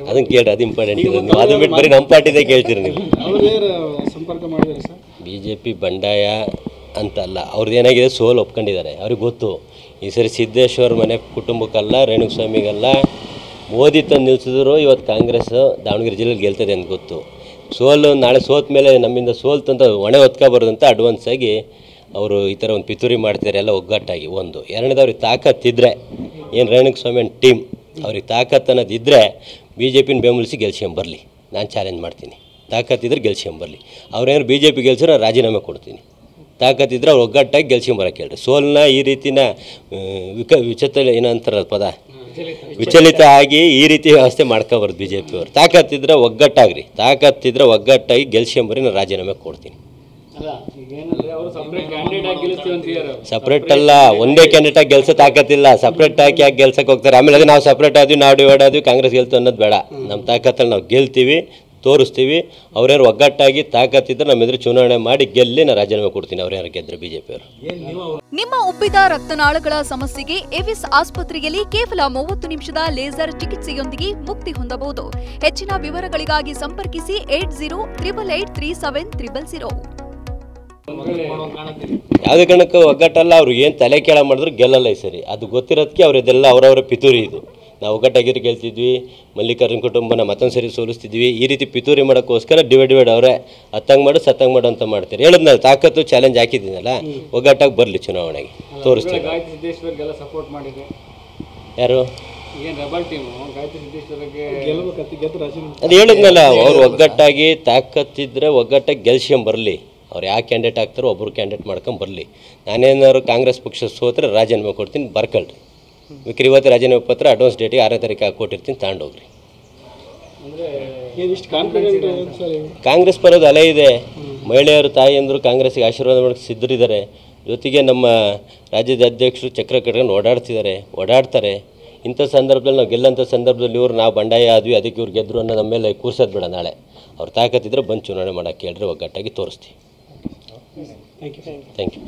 ಅದನ್ನು ಕೇಳಿ, ಅದು ಇಂಪಾರ್ಟೆಂಟ್ ಇದೆ. ನೀವು ಅದು ಬಿಟ್ಟು ಬರೀ ನಮ್ಮ ಪಾರ್ಟಿದೇ ಕೇಳ್ತೀರಿ ನೀವು. ಸಂಪರ್ಕ ಮಾಡಿದ್ದಾರೆ ಸರ್. BJP ಬಂಡಾಯ ಅಂತಲ್ಲ, ಅವ್ರದ್ದು ಏನಾಗಿದೆ ಸೋಲು ಒಪ್ಕೊಂಡಿದ್ದಾರೆ. ಅವ್ರಿಗೆ ಗೊತ್ತು ಈ ಸರಿ ಸಿದ್ದೇಶ್ವರ ಮನೆ ಕುಟುಂಬಕ್ಕಲ್ಲ, ರೇಣುಸ್ವಾಮಿಗಲ್ಲ, ಮೋದಿ ತಂದು ನಿಲ್ಸಿದ್ರು ಇವತ್ತು ಕಾಂಗ್ರೆಸ್ ದಾವಣಗೆರೆ ಜಿಲ್ಲೆಯಲ್ಲಿ ಗೆಲ್ತದೆ ಅಂತ ಗೊತ್ತು. ಸೋಲು ನಾಳೆ ಸೋತ ಮೇಲೆ ನಮ್ಮಿಂದ ಸೋಲ್ತಂತ ಹೊಣೆ ಹೊತ್ಕೊಬಾರ್ದಂತ ಅಡ್ವಾನ್ಸ್ ಆಗಿ ಅವರು ಈ ಥರ ಒಂದು ಪಿತೂರಿ ಮಾಡ್ತಾರೆ ಎಲ್ಲ ಒಗ್ಗಟ್ಟಾಗಿ. ಒಂದು ಎರಡನೇದು ಅವ್ರಿಗೆ ತಾಕತ್ತಿದ್ದರೆ, ಏನು ರೇಣುಸ್ವಾಮಿ ಟೀಮ್ ಅವ್ರಿಗೆ ತಾಕತ್ತು ಅನ್ನೋದಿದ್ದರೆ BJPನ ಬೆಂಬಲಿಸಿ ಗೆಲ್ಸ್ಕೊಂಬರಲಿ, ನಾನು ಚಾಲೆಂಜ್ ಮಾಡ್ತೀನಿ. ತಾಕತ್ತಿದ್ರೆ ಗೆಲ್ಸ್ಕೊಂಬರಲಿ. ಅವ್ರೇನು BJP ಗೆಲ್ಸಿದ್ರೆ ರಾಜೀನಾಮೆ ಕೊಡ್ತೀನಿ. ತಾಕತ್ತಿದ್ರೆ ಅವ್ರು ಒಗ್ಗಟ್ಟಾಗಿ ಗೆಲ್ಸ್ಕೊಂಬರಕ್ಕೆ ಹೇಳ್ರಿ. ಸೋಲನ್ನ ಈ ರೀತಿನ ಏನಂತಾರಲ್ಲ ಪದ, ವಿಚಲಿತ ಆಗಿ ಈ ರೀತಿ ವ್ಯವಸ್ಥೆ ಮಾಡ್ಕೊಬಾರ್ದು BJP ಅವರು. ತಾಕತ್ತಿದ್ರೆ ಒಗ್ಗಟ್ಟಾಗ್ರಿ, ತಾಕತ್ತಿದ್ರೆ ಒಗ್ಗಟ್ಟಾಗಿ ಗೆಲ್ಸ್ಕೊಂಬರಿ, ನಾನು ರಾಜೀನಾಮೆ ಕೊಡ್ತೀನಿ. ಸಪ್ರೇಟ್ ಅಲ್ಲ, ಒಂದೇ ಕ್ಯಾಂಡಿಡೇಟ್ ಗೆಲ್ಸೋ ತಾಕತ್ತಿಲ್ಲ. ಸಪ್ರೇಟ್ ಹಾಕಿ ಯಾಕೆ ಗೆಲ್ಸಕ್ಕೆ ಹೋಗ್ತಾರೆ? ಆಮೇಲೆ ಅದು ನಾವು ಸಪ್ರೇಟ್ ಆದ್ವಿ, ನಾವು ಡಿವೈಡ್ ಆದ್ವಿ, ಕಾಂಗ್ರೆಸ್ ಗೆಲ್ತು ಅನ್ನೋದು ಬೇಡ. ನಮ್ಮ ತಾಕತ್ತಲ್ಲಿ ನಾವು ಗೆಲ್ತೀವಿ, ತೋರಿಸ್ತೀವಿ. ಅವ್ರ್ಯಾರು ಒಗ್ಗಟ್ಟಾಗಿ ತಾಕತ್ತಿದ್ರೆ ನಮ್ಮ ಎದುರು ಚುನಾವಣೆ ಮಾಡಿ ಗೆಲ್ಲಿ ನಾನು ರಾಜೀನಾಮೆ ಕೊಡ್ತೀನಿ. ಅವ್ರ್ಯಾರು ಗೆದ್ರೆ BJP ಅವರು. ನಿಮ್ಮ ಉಬ್ಬಿದ ರಕ್ತನಾಳಗಳ ಸಮಸ್ಯೆಗೆ ಎವಿಸ್ ಆಸ್ಪತ್ರೆಯಲ್ಲಿ ಕೇವಲ 30 ನಿಮಿಷದ ಲೇಸರ್ ಚಿಕಿತ್ಸೆಯೊಂದಿಗೆ ಮುಕ್ತಿ ಹೊಂದಬಹುದು. ಹೆಚ್ಚಿನ ವಿವರಗಳಿಗಾಗಿ ಸಂಪರ್ಕಿಸಿ 8088837000. ಯಾವುದೇ ಕಾರಣಕ್ಕೂ ಒಗ್ಗಟ್ಟಲ್ಲ. ಅವ್ರು ಏನು ತಲೆ ಕೆಳ ಮಾಡಿದ್ರು ಗೆಲ್ಲಲ್ಲ ಈ ಸರಿ. ಅದು ಗೊತ್ತಿರೋದಕ್ಕೆ ಅವ್ರದ್ದೆಲ್ಲ ಅವರವರ ಪಿತೂರಿ. ಇದು ನಾವು ಒಗ್ಗಟ್ಟಾಗಿರಿ ಗೆಲ್ತಿದ್ವಿ, ಮಲ್ಲಿಕಾರ್ಜುನ ಕುಟುಂಬನ ಮತ್ತೊಂದು ಸರಿ ಸೋಲಿಸ್ತಿದ್ವಿ. ಈ ರೀತಿ ಪಿತೂರಿ ಮಾಡೋಕ್ಕೋಸ್ಕರ ಡಿವೈಡ್ ಅವರೇ ಹತ್ತಂಗೆ ಮಾಡು ಸತ್ತಂಗೆ ಮಾಡು ಅಂತ ಮಾಡ್ತಾರೆ. ಹೇಳಿದ್ನಲ್ಲ, ತಾಕತ್ತು ಚಾಲೆಂಜ್ ಹಾಕಿದ್ದೀನಲ್ಲ, ಒಗ್ಗಟ್ಟಾಗಿ ಬರಲಿ ಚುನಾವಣೆಗೆ ತೋರಿಸ್ತೀವಿ. ಯಾರು ಅದು ಹೇಳಿದ್ನಲ್ಲ, ಅವ್ರು ಒಗ್ಗಟ್ಟಾಗಿ ತಾಕತ್ತಿದ್ರೆ ಒಗ್ಗಟ್ಟಾಗಿ ಗೆಲ್ಸ್ಕೊಂಬರಲಿ. ಅವ್ರು ಯಾವ ಕ್ಯಾಂಡಿಡೇಟ್ ಆಗ್ತಾರೋ ಒಬ್ಬರು ಕ್ಯಾಂಡಿಡೇಟ್ ಮಾಡ್ಕೊಂಬರಲಿ. ನಾನೇನಾದ್ರು ಕಾಂಗ್ರೆಸ್ ಪಕ್ಷ ಸೋತ್ರೆ ರಾಜೀನಾಮೆ ಕೊಡ್ತೀನಿ, ಬರ್ಕೊಳ್ರಿ. ವಿಕ್ರಿ ಇವತ್ತು ರಾಜೀನಾಮೆ ಪತ್ರ ಅಡ್ವಾನ್ಸ್ ಡೇಟಿಗೆ 6ನೇ ತಾರೀಕು ಕೊಟ್ಟಿರ್ತೀನಿ, ತಗೊಂಡೋಗ್ರಿ. ಕಾಂಗ್ರೆಸ್ ಬರೋದು ಅಲೆ ಇದೆ. ಮಹಿಳೆಯರು ತಾಯಿಯಂದರು ಕಾಂಗ್ರೆಸ್ಗೆ ಆಶೀರ್ವಾದ ಮಾಡೋಕ್ಕೆ ಸಿದ್ಧರಿದ್ದಾರೆ. ಜೊತೆಗೆ ನಮ್ಮ ರಾಜ್ಯದ ಅಧ್ಯಕ್ಷರು ಚಕ್ರ ಕಟ್ಕೊಂಡು ಓಡಾಡ್ತಾರೆ. ಇಂಥ ಸಂದರ್ಭದಲ್ಲಿ ನಾವು ಗೆಲ್ಲಂಥ ಸಂದರ್ಭದಲ್ಲಿ ನಾವು ಬಂಡಾಯ ಆದ್ವಿ, ಅದಕ್ಕೆ ಇವ್ರು ಗೆದ್ದರು ಅನ್ನೋ ನಮ್ಮ ಮೇಲೆ ಕೂರ್ಸೋದು ಬೇಡ. ನಾಳೆ ಅವ್ರು ತಾಕತ್ತಿದ್ರೆ ಬಂದು ಚುನಾವಣೆ ಮಾಡೋಕ್ಕೆ ಹೇಳ್ರಿ, ಒಗ್ಗಟ್ಟಾಗಿ ತೋರಿಸ್ತೀವಿ. Thank you.